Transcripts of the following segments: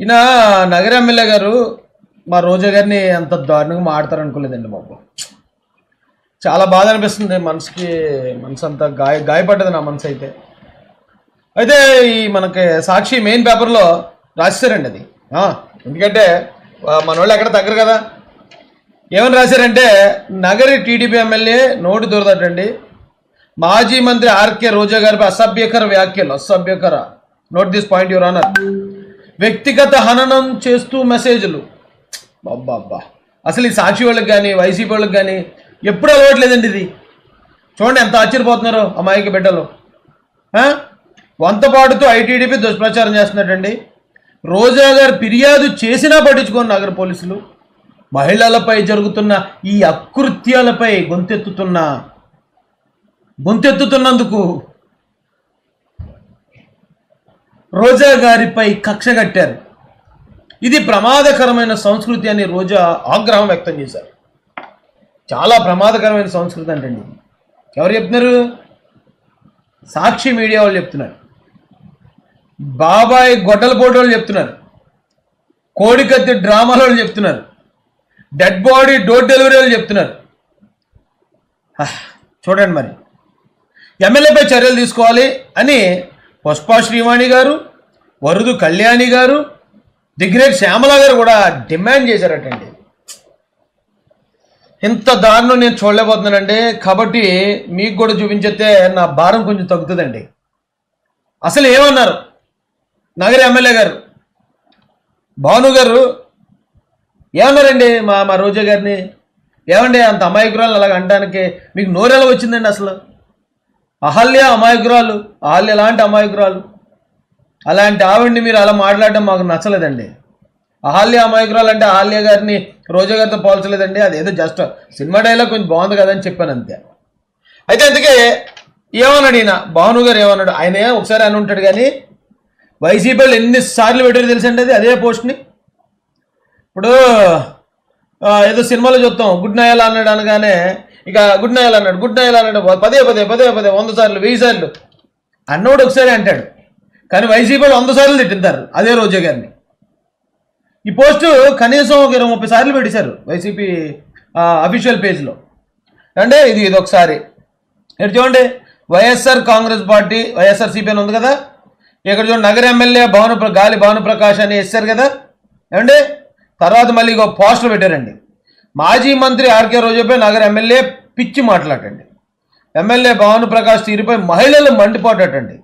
ఈయన నగర ఎమ్మెల్యే గారు మా రోజా గారిని అంత దారుణంగా మాడతారనుకోలేదండి బాబు. చాలా బాధ అనిపిస్తుంది మనసు అంతా గాయపడ్డది నా మనసు అయితే. అయితే ఈ మనకి సాక్షి మెయిన్ పేపర్లో రాశారండి అది. ఎందుకంటే మన వాళ్ళు ఎక్కడ తగ్గరు కదా. ఏమని రాశారంటే, నగరి టీడీపీ ఎమ్మెల్యే నోటి దొరదటండి, మాజీ మంత్రి ఆర్కే రోజా గారిపై అసభ్యకర వ్యాఖ్యలు. అసభ్యకర, note this point your honour. వ్యక్తిగత హననం చేస్తూ మెసేజ్లు. అబ్బా, అసలు ఈ సాక్షి వాళ్ళకి కానీ వైసీపీ వాళ్ళకి కానీ ఎప్పుడు అలవాట్లేదండి ఇది. చూడండి ఎంత ఆశ్చర్యపోతున్నారో అమాయక బిడ్డలు. వంతపాటుతో ఐటీడీపీ దుష్ప్రచారం చేస్తున్నట్టండి. రోజా గారు ఫిర్యాదు చేసినా పట్టించుకోండి నగర పోలీసులు. మహిళలపై జరుగుతున్న ఈ అకృత్యాలపై గొంతెత్తుతున్నందుకు రోజా గారిపై కక్ష కట్టారు. ఇది ప్రమాదకరమైన సంస్కృతి అని రోజా ఆగ్రహం వ్యక్తం చేశారు. చాలా ప్రమాదకరమైన సంస్కృతి అంటండి. ఎవరు చెప్తున్నారు? సాక్షి మీడియా వాళ్ళు చెప్తున్నారు, బాబాయ్ గొడ్డలపోటు వాళ్ళు చెప్తున్నారు, కోడికత్తి డ్రామాల వాళ్ళు చెప్తున్నారు, డెడ్ బాడీ డోర్ డెలివరీ వాళ్ళు చెప్తున్నారు. చూడండి మరి, ఎమ్మెల్యేపై చర్యలు తీసుకోవాలి అని పుష్ప శ్రీవాణి గారు, వరుదు కళ్యాణి గారు, దిగ్రేట్ శ్యామల గారు కూడా డిమాండ్ చేశారటండి. ఇంత దారుణం నేను చూడలేకపోతున్నానండి. కాబట్టి మీకు కూడా చూపించేస్తే నా భారం కొంచెం తగ్గుతుందండి. అసలు ఏమన్నారు నగర ఎమ్మెల్యే గారు భాను గారు? ఏమన్నారండి మా రోజా గారిని? ఏమండి అంత అమాయకురాలు అలాగ అనడానికి మీకు నోరెలా వచ్చిందండి? అసలు అహల్య అమాయకురాలు, అహల్య లాంటి అమాయకురాలు, అలాంటి ఆవిడ్ని మీరు అలా మాట్లాడడం మాకు నచ్చలేదండి. అహల్య అమాయకురాలు అంటే అహల్య గారిని రోజా గారితో పోల్చలేదండి. అదేదో జస్ట్ సినిమా డైలాగ్ కొంచెం బాగుంది కదా అని చెప్పాను అంతే. అయితే అందుకే ఏమన్నాడు ఈయన భాను గారు? ఏమన్నాడు ఆయన? ఒకసారి అని ఉంటాడు కానీ వైసీపీలు ఎన్నిసార్లు పెట్టారు తెలుసండి అది అదే పోస్ట్ని. ఇప్పుడు ఏదో సినిమాలో చూస్తాం, గుడ్ నయాల అన్నాడు అనగానే ఇక గుడ్ నయాల అన్నాడు పదే 100 సార్లు 1000 సార్లు అన్నోడు ఒకసారి అంటాడు. కానీ వైసీపీలు 100 సార్లు తిట్టింటారు అదే రోజా గారిని. ఈ పోస్టు కనీసం 20-30 సార్లు పెట్టేశారు వైసీపీ అఫీషియల్ పేజ్లో. అంటే ఇది ఒకసారి ఇక్కడ చూడండి, వైఎస్ఆర్ కాంగ్రెస్ పార్టీ వైఎస్ఆర్సీపీ అని ఉంది కదా, ఇక్కడ చూడండి నగర ఎమ్మెల్యే గాలి భానుప్రకాష్ అని వేస్తారు కదా ఏమండి. తర్వాత మళ్ళీ ఇంకో పోస్టర్ పెట్టారండి, మాజీ మంత్రి ఆర్కే రోజాపై నగర ఎమ్మెల్యే పిచ్చి మాట్లాడండి, ఎమ్మెల్యే భానుప్రకాష్ తీరుపై మహిళలు మండిపోటండి.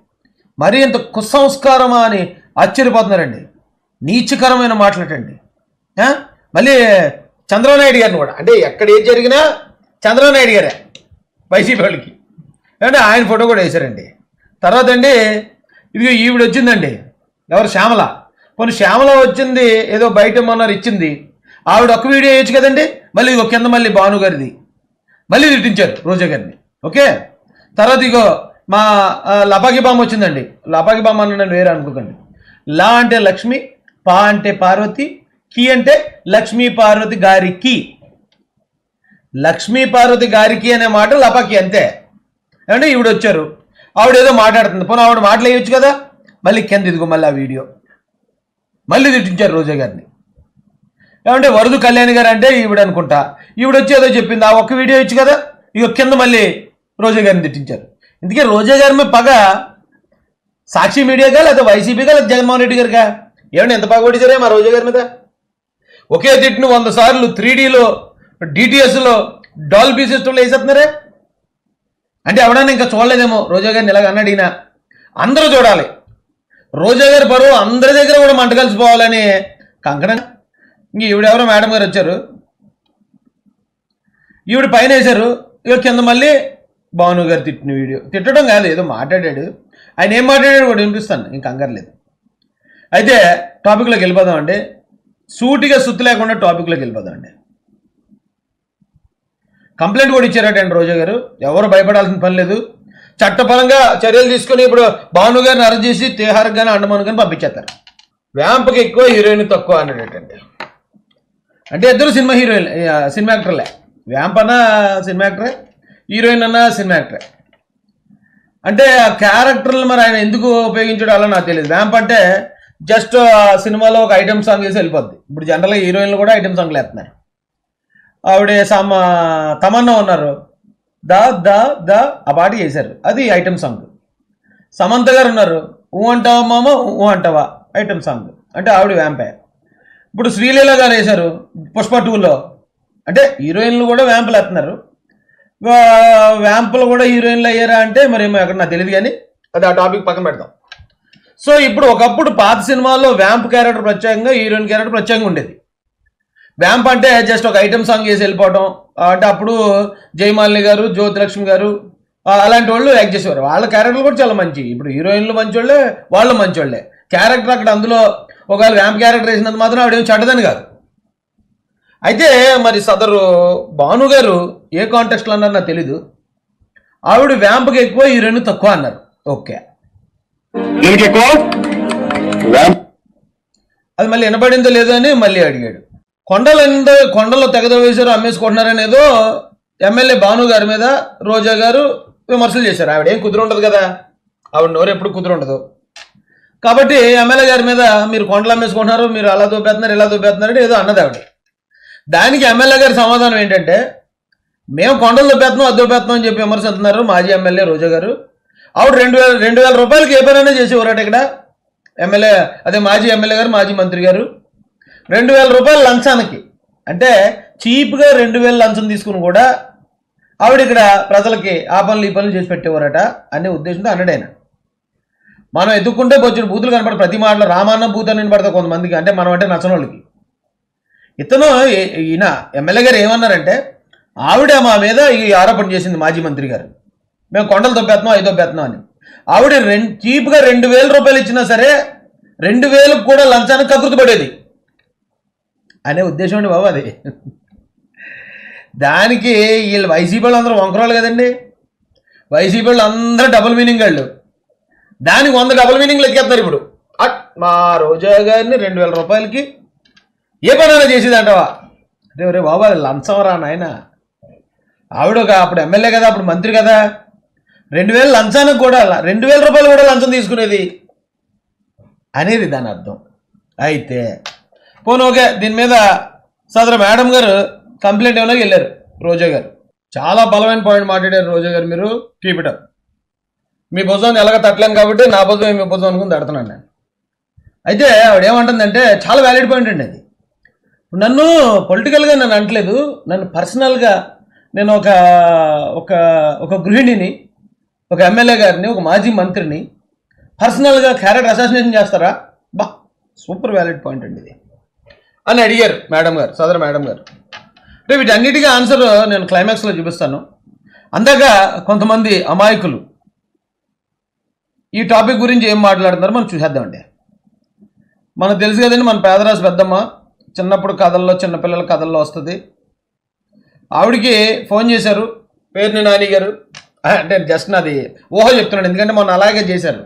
మరీ ఇంత కుసంస్కారమా అని ఆశ్చర్యపోతున్నారండి. నీచకరమైన మాట్లాడండి. మళ్ళీ చంద్రబాబు నాయుడు గారిని కూడా, అంటే ఎక్కడ ఏది జరిగినా చంద్రబాబు నాయుడు గారే వైసీపీ వాళ్ళకి, అంటే ఆయన ఫోటో కూడా వేశారండి. తర్వాత అండి ఇది ఈవిడ వచ్చిందండి, ఎవరు? శ్యామల. కొన్ని శ్యామల వచ్చింది ఏదో బయట మొన్నారు ఇచ్చింది, ఆవిడ ఒక వీడియో వేయచ్చు కదండి. మళ్ళీ ఇగో కింద మళ్ళీ భాను గారిది మళ్ళీ తిట్టించారు రోజా గారిని. ఓకే, తర్వాత ఇగో మా లపాకి బామ్మ వచ్చిందండి. లపాకి బామ్మ అన్నాను వేరే అనుకోకండి. లా అంటే లక్ష్మి, పా అంటే పార్వతి, కి అంటే లక్ష్మీ పార్వతి గారికి. లక్ష్మీ పార్వతి గారికి అనే మాట లపాకి అంతే. అంటే ఈవిడ వచ్చారు, ఆవిడ ఏదో మాట్లాడుతుంది, పోనీ ఆవిడ మాటలు వేయచ్చు కదా. మళ్ళీ కింద ఇదిగో మళ్ళీ ఆ వీడియో మళ్ళీ తిట్టించారు రోజా గారిని. ఏమంటే వరుదు కళ్యాణి గారు అంటే ఈవిడ అనుకుంటా, ఈవిడ వచ్చి ఏదో చెప్పింది, ఆ ఒక్క వీడియో ఇచ్చు కదా. ఇక కింద మళ్ళీ రోజా గారిని తిట్టించారు. ఇందుకే రోజా గారి మీద పగ సాక్షి మీడియాగా లేదా వైసీపీగా లేదా జగన్మోహన్ రెడ్డి గారిగా? ఏమంటే ఎంత పగ కొట్టేశారే మా రోజా గారి మీద? ఒకే తిట్టును 100 సార్లు 3Dలో డిటిఎస్లో డాల్బీ సిస్టంలో వేసేస్తున్నారే. అంటే ఎవడన్నా ఇంకా చూడలేదేమో రోజా గారిని ఇలాగ అన్నాడు ఈయన. అందరూ చూడాలి, రోజా గారి పరువు అందరి దగ్గర కూడా మంట కలిసిపోవాలని కంకణం. ఇంక ఈవిడెవరో మేడం గారు వచ్చారు, ఈవిడ పైన వేశారు, ఇక కింద మళ్ళీ భాను గారు తిట్టిన వీడియో. తిట్టడం కాదు, ఏదో మాట్లాడాడు. ఆయన ఏం మాట్లాడాడు కూడా వినిపిస్తాను, ఇంక కంగారు. అయితే టాపిక్లోకి వెళ్ళిపోదామండి. సూటిగా సుత్తు లేకుండా టాపిక్లోకి వెళ్ళిపోదామండి. కంప్లైంట్ కూడా ఇచ్చారటండి రోజా గారు. ఎవరు భయపడాల్సిన పని లేదు, చట్టపరంగా చర్యలు తీసుకుని ఇప్పుడు భాను గారిని అరెస్ట్ చేసి తిహార్కి కానీ అండమాన్ కానీ పంపించేస్తారు. వ్యాంప్కి ఎక్కువ హీరోయిన్ తక్కువ అన్నాడటండి. అంటే ఇద్దరు సినిమా యాక్టర్లే. వ్యాంప్ అన్న సినిమా యాక్టరే, హీరోయిన్ అన్న సినిమా యాక్టరే. అంటే ఆ క్యారెక్టర్లు మరి ఆయన ఎందుకు ఉపయోగించాడో అలా నాకు తెలియదు. వ్యాంప్ అంటే జస్ట్ సినిమాలో ఒక ఐటమ్ సాంగ్ వేసి వెళ్ళిపోద్ది. ఇప్పుడు జనరల్గా హీరోయిన్లు కూడా ఐటమ్ సాంగ్లు వేస్తున్నాయి. ఆవిడ తమన్నా ఉన్నారు, దా దా దా ఆ పాట చేశారు, అది ఐటమ్ సాంగ్. సమంత గారు ఉన్నారు, ఊ అంటావా మామ ఊ అంటావా ఐటమ్ సాంగ్, అంటే ఆవిడ వ్యాంపే. ఇప్పుడు శ్రీలీల గారు వేశారు పుష్ప 2లో, అంటే హీరోయిన్లు కూడా వ్యాంపులు వేస్తున్నారు. వ్యాంపులు కూడా హీరోయిన్లు అయ్యారా అంటే మరేమో ఎక్కడ నాకు తెలియదు, కానీ అది ఆ టాపిక్ పక్కన పెడతాం. సో ఇప్పుడు ఒకప్పుడు పాత సినిమాల్లో వ్యాంప్ క్యారెక్టర్ ప్రత్యేకంగా, హీరోయిన్ క్యారెక్టర్ ప్రత్యేకంగా ఉండేది. వ్యాంప్ అంటే జస్ట్ ఒక ఐటమ్ సాంగ్ వేసి వెళ్ళిపోవడం, అంటే అప్పుడు జయమాలిని గారు, జ్యోతిలక్ష్మి గారు అలాంటి వాళ్ళు యాక్ట్ చేసేవారు. వాళ్ళ క్యారెక్టర్లు కూడా చాలా మంచి. ఇప్పుడు హీరోయిన్లు మంచోళ్ళే, వాళ్ళు మంచోళ్ళే. క్యారెక్టర్ అక్కడ అందులో ఒకవేళ వ్యాంప్ క్యారెక్టర్ వేసినంత మాత్రం ఆవిడేం చెడ్డదని కాదు. అయితే మరి సదరు భాను గారు ఏ కాంటెక్స్ట్లో అన్నారు నాకు తెలీదు, ఆవిడ వ్యాంప్కి ఎక్కువ హీరోయిన్ తక్కువ అన్నారు. ఓకే, అది మళ్ళీ వినపడిందో లేదో అని మళ్ళీ అడిగాడు. కొండలో తెగద వేశారు, అమ్మేసుకుంటున్నారనేదో ఎమ్మెల్యే భాను గారి మీద రోజా గారు విమర్శలు చేశారు. ఆవిడ ఏం కుదురుండదు కదా, ఆవిడ నోరు ఎప్పుడు కుదురుండదు. కాబట్టి ఎమ్మెల్యే గారి మీద మీరు కొండలు అమ్మేసుకుంటున్నారు, మీరు అలా దూపేస్తున్నారు, ఇలా దూపేస్తున్నారంటే ఏదో అన్నది ఆవిడ. దానికి ఎమ్మెల్యే గారి సమాధానం ఏంటంటే, మేము కొండలు దూపేస్తున్నాం, అది దూపేస్తున్నాం అని చెప్పి విమర్శిస్తున్నారు మాజీ ఎమ్మెల్యే రోజా గారు. ఆవిడ 2,000 రూపాయలకి ఏ పనైనా చేసేవారట ఇక్కడ ఎమ్మెల్యే, అదే మాజీ ఎమ్మెల్యే గారు, మాజీ మంత్రి గారు. 2,000 రూపాయల లంచానికి, అంటే చీప్గా 2,000 లంచం తీసుకుని కూడా ఆవిడ ఇక్కడ ప్రజలకి ఆ పనులు ఈ పనులు చేసి పెట్టేవారట అనే ఉద్దేశంతో అన్నాడైనా. మనం ఎదుక్కుంటే వచ్చిన బూతులు కనపడ, ప్రతి మాటలో రామాన్న బూత్ అని పడతాయి కొంతమందికి, అంటే మనం అంటే నచ్చని వాళ్ళకి. ఈయన ఎమ్మెల్యే గారు ఏమన్నారంటే, ఆవిడ మా మీద ఈ ఆరోపణ చేసింది మాజీ మంత్రి గారు, మేము కొండలు దొబ్బేస్తున్నాం, అవి దొబ్బేస్తున్నాం అని. ఆవిడ చీప్గా 2,000 రూపాయలు ఇచ్చినా సరే 2,000 కూడా లంచానికి కకృతి పడేది అనే ఉద్దేశం అండి బాబు అది. దానికి వీళ్ళు వైసీపీ వాళ్ళు అందరూ వంకరాలు కదండి, వైసీపీ వాళ్ళు అందరూ డబుల్ మీనింగ్ వాళ్ళు. దానికి 100 డబుల్ మీనింగ్లు ఎక్కేస్తున్నారు. ఇప్పుడు మా రోజా గారిని 2,000 రూపాయలకి ఏ పనైనా చేసేదంటవా అంటే, రే బాబా అది లంచం రా నాయన. ఆవిడ అప్పుడు ఎమ్మెల్యే కదా, అప్పుడు మంత్రి కదా, 2,000 లంచానికి కూడా 2,000 రూపాయలు కూడా లంచం తీసుకునేది అనేది దాని అర్థం. అయితే పోను ఓకే, దీని మీద సదరు మేడం గారు కంప్లైంట్ ఏమైనా వెళ్ళారు రోజా గారు. చాలా బలమైన పాయింట్ మాట్లాడారు రోజా గారు, మీరు కీప్ ఇట్ అప్. మీ భుజాన్ని ఎలాగ తట్టలేం కాబట్టి నా భుజం మీ భుజం అనుకుని తడుతున్నాను నేను. అయితే ఆవిడ ఏమంటుందంటే చాలా వ్యాలిడ్ పాయింట్ అండి అది. నన్ను పొలిటికల్గా నన్ను అంటలేదు, నన్ను పర్సనల్గా నేను ఒక గృహిణిని, ఒక ఎమ్మెల్యే గారిని, ఒక మాజీ మంత్రిని పర్సనల్గా క్యారెక్టర్ అసాసినేషన్ చేస్తారా? బా సూపర్ వ్యాలిడ్ పాయింట్ అండి ఇది అని అడిగారు మేడం గారు, సదరు మేడం గారు. అంటే వీటన్నిటికీ ఆన్సర్ నేను క్లైమాక్స్లో చూపిస్తాను. అందాక కొంతమంది అమాయకులు ఈ టాపిక్ గురించి ఏం మాట్లాడుతున్నారో మనం చూసేద్దామండి. మనకు తెలుసు కదండి, మన పేదరాజు పెద్దమ్మ చిన్నప్పుడు కథల్లో, చిన్నపిల్లల కథల్లో వస్తుంది. ఆవిడికి ఫోన్ చేశారు పేరుని నాని గారు, అంటే జస్ట్ నాది ఊహ చెప్తున్నాడు, ఎందుకంటే మొన్న అలాగే చేశారు.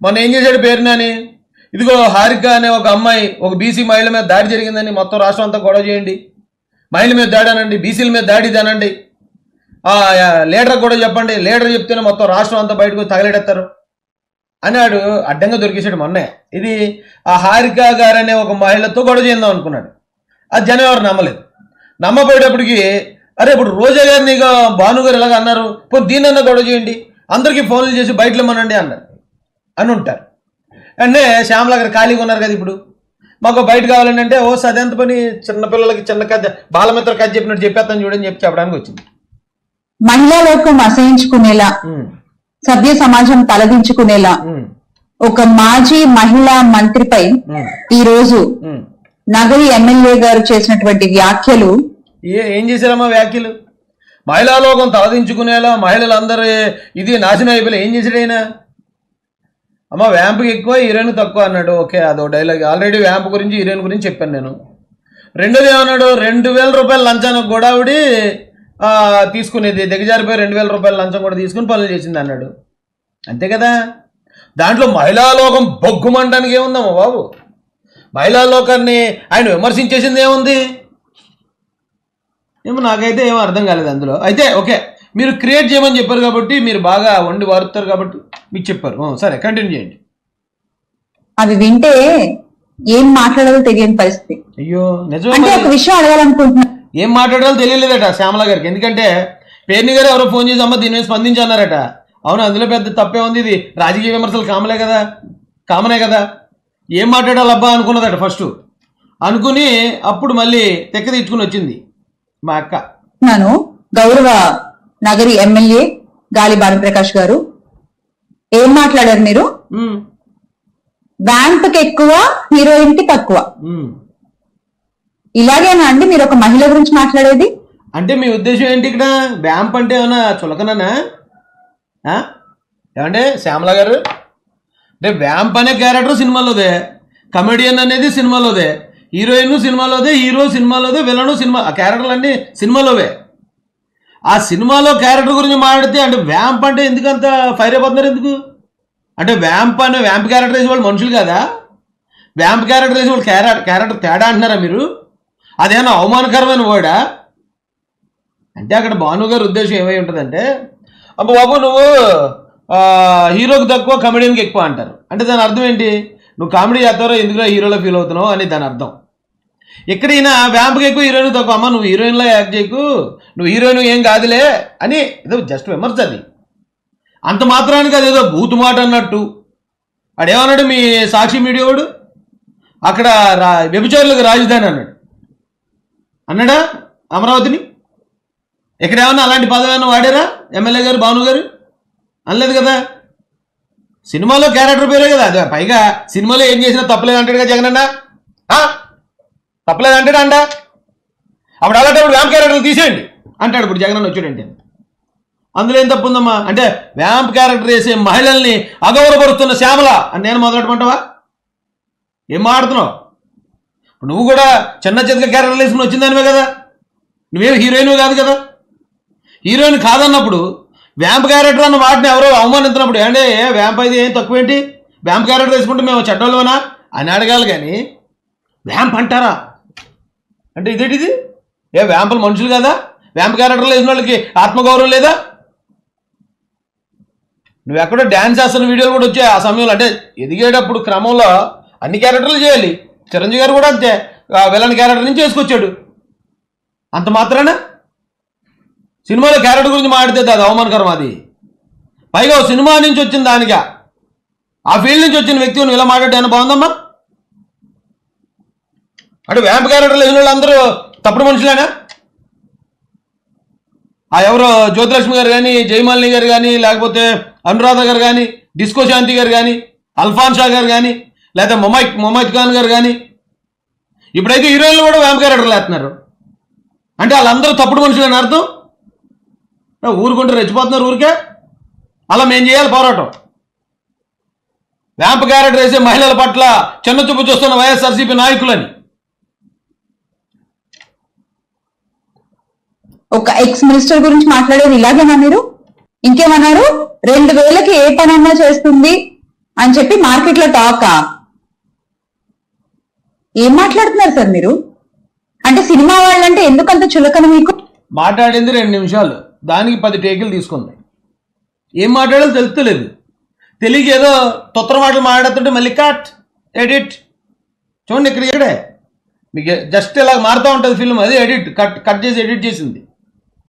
మొన్న ఏం చేశాడు పేరు నాని, ఇదిగో హారిక అనే ఒక అమ్మాయి ఒక బీసీ మహిళ మీద దాడి జరిగిందని మొత్తం రాష్ట్రం అంతా గొడవ చేయండి, మహిళల మీద దాడి అనండి, బీసీల మీద దాడి అనండి, లీడర్ కూడా చెప్పండి, లీడర్ చెప్తేనే మొత్తం రాష్ట్రం అంతా బయటకు తగలేడెత్తారు అన్నాడు. అడ్డంగా దొరికేసాడు మొన్నే. ఇది ఆ హారిక గారు అనే ఒక మహిళతో గొడవ చేద్దాం అనుకున్నాడు. అది జనం ఎవరు నమ్మలేదు. నమ్మపోయేటప్పటికి అరే ఇప్పుడు రోజా గారిని ఇక భాను గారు ఇలాగ అన్నారు, పోనీ దీనన్నా గొడవ చేయండి, అందరికీ ఫోన్లు చేసి బయటలో మనండి అన్నారు అని ఉంటారు. అంటే శ్యామల గారు ఖాళీగా ఉన్నారు కదా, ఇప్పుడు మాకు బయట కావాలండి అంటే, ఓ సదెంత పని, చిన్నపిల్లలకి చిన్న కథ బాలమిత్ర కథ చెప్పినట్టు చెప్పేస్తాను చూడని చెప్పడానికి వచ్చింది. మహిళా లోకం అసహించుకునేలా, సభ్య సమాజం తలదించుకునేలా ఒక మాజీ మహిళా మంత్రిపై ఈ రోజు నగరి ఎమ్మెల్యే గారు చేసినటువంటి వ్యాఖ్యలు. ఏం చేశారమ్మా వ్యాఖ్యలు? మహిళా లోకం తలదించుకునేలా, మహిళలందరూ ఇది నాశనం అయిపోయి ఏం చేశాడు ఆయన? అమ్మ వ్యాంప్కి ఎక్కువ హీరోయిన్ తక్కువ అన్నాడు. ఓకే, అదో డైలాగ్. ఆల్రెడీ వ్యాంప్ గురించి హీరోయిన్ గురించి చెప్పాను నేను. రెండోది ఏమన్నాడు, 2,000 రూపాయల లంచానికి కూడా ఆవిడ తీసుకునేది, దిగజారిపోయి 2,000 రూపాయల లంచం కూడా తీసుకుని పనులు చేసింది అన్నాడు. అంతే కదా. దాంట్లో మహిళా లోకం బొగ్గుమంటానికి ఏముందమ్మా బాబు? మహిళా లోకాన్ని ఆయన విమర్శించేసింది ఏముంది? ఏమో నాకైతే ఏమో అర్థం కాలేదు అందులో. అయితే ఓకే, మీరు క్రియేట్ చేయమని చెప్పారు కాబట్టి, మీరు బాగా వండి వారుతారు కాబట్టి మీకు చెప్పారు. సరే, కంటిన్యూ చేయండి. అవి వింటే ఏం మాట్లాడాలో తెలియని పరిస్థితి. అయ్యో నిజమే. అంటే ఒక విషయం అడగాలనుకుంటున్నా, ఏం మాట్లాడాలో తెలియలేదట శ్యామల గారికి. ఎందుకంటే పేర్ని గారు ఎవరో ఫోన్ చేసి అమ్మ దీని మీద స్పందించన్నారట. అవును, అందులో పెద్ద తప్పే ఉంది, ఇది రాజకీయ విమర్శలు కామనే కదా, ఏం మాట్లాడాలబ్బా అనుకున్నదట ఫస్ట్. అనుకుని అప్పుడు మళ్ళీ తెక్క తీర్చుకుని వచ్చింది మా అక్క. నన్ను గౌరవ నగరి ఎమ్మెల్యే గాలి భానుప్రకాష్ గారు ఏం మాట్లాడారు మీరు? వ్యాంప్ కి ఎక్కువ, హీరోయిన్ కి తక్కువ. ఇలాగేనా అండి మీరు ఒక మహిళ గురించి మాట్లాడేది? అంటే మీ ఉద్దేశం ఏంటి? ఇక్కడ వ్యాంప్ అంటే ఏమన్నా చులకనా ఏమంటే శ్యామల గారు? అంటే వ్యాంప్ అనే క్యారెక్టర్ సినిమాలోదే, కమెడియన్ అనేది సినిమాలోదే, హీరోయిన్ సినిమాలోదే, హీరో సినిమాలోదే, విలను సినిమా, ఆ క్యారెక్టర్లు అన్నీ సినిమాలోవే. ఆ సినిమాలో క్యారెక్టర్ గురించి మాట్లాడితే అంటే వ్యాంప్ అంటే ఎందుకంత ఫైర్ అయిపోతున్నారు ఎందుకు? అంటే వ్యాంప్ క్యారెక్టర్ వేసే వాళ్ళు మనుషులు కదా? వ్యాంప్ క్యారెక్టర్ వేసే వాళ్ళు క్యారెక్టర్ తేడా అంటున్నారా మీరు? అదేమన్నా అవమానకరమైన వర్డా? అంటే అక్కడ భాను గారి ఉద్దేశం ఏమై ఉంటుందంటే, అమ్మ బాబు నువ్వు హీరోకి తక్కువ కమెడియన్కి ఎక్కువ అంటారు. అంటే దాని అర్థం ఏంటి? నువ్వు కామెడీ చేస్తారో ఎందుకులో హీరోలో ఫీల్ అవుతున్నావు అని దాని అర్థం. ఇక్కడ ఈయన వ్యాంప్కి ఎక్కువ, హీరోయిన్ తక్కువ. అమ్మ నువ్వు హీరోయిన్లో యాక్ట్ చేయకు, నువ్వు హీరోయిన్ ఏం కాదులే అని ఏదో జస్ట్ విమర్శ. అది అంత మాత్రానికి అదేదో బూతు మాట అన్నట్టు. అడేమన్నాడు మీ సాక్షి మీడియా వాడు? అక్కడ వ్యభిచారులకు రాజధాని అన్నాడా అమరావతిని? ఇక్కడ ఏమన్నా అలాంటి పదవి ఏమన్నా వాడారా ఎమ్మెల్యే గారు, భాను గారు? అనలేదు కదా. సినిమాలో క్యారెక్టర్ పేరే కదా అది. పైగా సినిమాలో ఏం చేసినా తప్పలేదు అంటాడు కదా జగన్ అన్న. తప్పలేదు అంటాడా అంట? అప్పుడు అలాంటప్పుడు వ్యాంప్ క్యారెక్టర్లు తీసేయండి అంటాడు ఇప్పుడు జగన్ అన్న వచ్చాడంటే. అందులో ఏం తప్పు ఉందమ్మా? అంటే వ్యాంప్ క్యారెక్టర్ వేసే మహిళల్ని అగౌరవపరుస్తున్న శ్యామల అని నేను మొదలెట్టమంటావా? ఏం మాట్లాడుతున్నావు? నువ్వు కూడా చిన్న చితక క్యారెక్టర్లు వేసుకుని వచ్చిందానివే కదా, నువ్వేం హీరోయిన్ కాదు కదా. హీరోయిన్ కాదన్నప్పుడు వ్యాంప్ క్యారెక్టర్ అన్న వాటిని ఎవరో అవమానించినప్పుడు ఏంటే వ్యాంప్ అయితే ఏం తక్కువేంటి, వ్యాంప్ క్యారెక్టర్ వేసుకుంటే మేము చెడ్డోళ్ళమనా అని అడగాలి. కానీ వ్యాంప్ అంటారా అంటే ఇదేంటిది? వ్యాంపులు మనుషులు కదా? వ్యాంప్ క్యారెక్టర్లు వేసిన వాళ్ళకి ఆత్మగౌరవం లేదా? నువ్వు ఎక్కడో డ్యాన్స్ చేస్తున్న వీడియోలు కూడా వచ్చాయి ఆ సమయంలో. అంటే ఎదిగేటప్పుడు క్రమంలో అన్ని క్యారెక్టర్లు చేయాలి. చిరంజీవి గారు కూడా అంతే, విలన్ క్యారెక్టర్ నుంచి చేసుకొచ్చాడు. అంత మాత్రాన సినిమాలో క్యారెక్టర్ గురించి మాట్లాడితే అది అవమానకరం. అది పైగా సినిమా నుంచి వచ్చిన దానిగా, ఆ ఫీల్డ్ నుంచి వచ్చిన వ్యక్తి నువ్వు ఇలా మాట్లాడేనా బాగుందమ్మా? అంటే వ్యాంప్ క్యారెక్టర్లు వేసిన వాళ్ళందరూ తప్పుడు మనుషులేనా? ఎవరో జ్యోతిలక్ష్మి గారు కానీ, జయమాలిని గారు కానీ, లేకపోతే అనురాధ గారు కానీ, డిస్కో శాంతి గారు కానీ, అల్ఫాన్ షా గారు కానీ, లేకపోతే మొమైత్ ఖాన్ గారు కానీ, ఇప్పుడైతే హీరోయిన్లు కూడా వ్యాంప్ క్యారెక్టర్లు వేస్తున్నారు. అంటే వాళ్ళందరూ తప్పుడు మనుషులని అర్థం? ఊరుకుంటే రెచ్చిపోతున్నారు ఊరికే. అలా మేము చేయాలి పోరాటం. వ్యాంప్ క్యారెక్టర్ వేసే మహిళల పట్ల చిన్న చూపు చూస్తున్న వైఎస్ఆర్సీపీ నాయకులని. ఒక ఎక్స్ మినిస్టర్ గురించి మాట్లాడేది ఇలాగేనా మీరు? ఇంకేమన్నారు? 2000కి ఏ పనన్నా చేస్తుంది అని చెప్పి మార్కెట్ లో టాకా? ఏం మాట్లాడుతున్నారు సార్ మీరు? అంటే సినిమా వాళ్ళంటే ఎందుకంత చులకన మీకు? మాట్లాడింది 2 నిమిషాలు, దానికి 10 టేకులు తీసుకుంది. ఏం మాట్లాడాలో తెలుస్తలేదు. తెలియక ఏదో తొత్తర మాటలు మాట్లాడుతుంటే మళ్ళీ కట్ ఎడిట్. చూడండి ఇక్కడే మీకు జస్ట్ ఇలా మారుతూ ఉంటుంది ఫిల్మ్, అది ఎడిట్ కట్ చేసి ఎడిట్ చేసింది.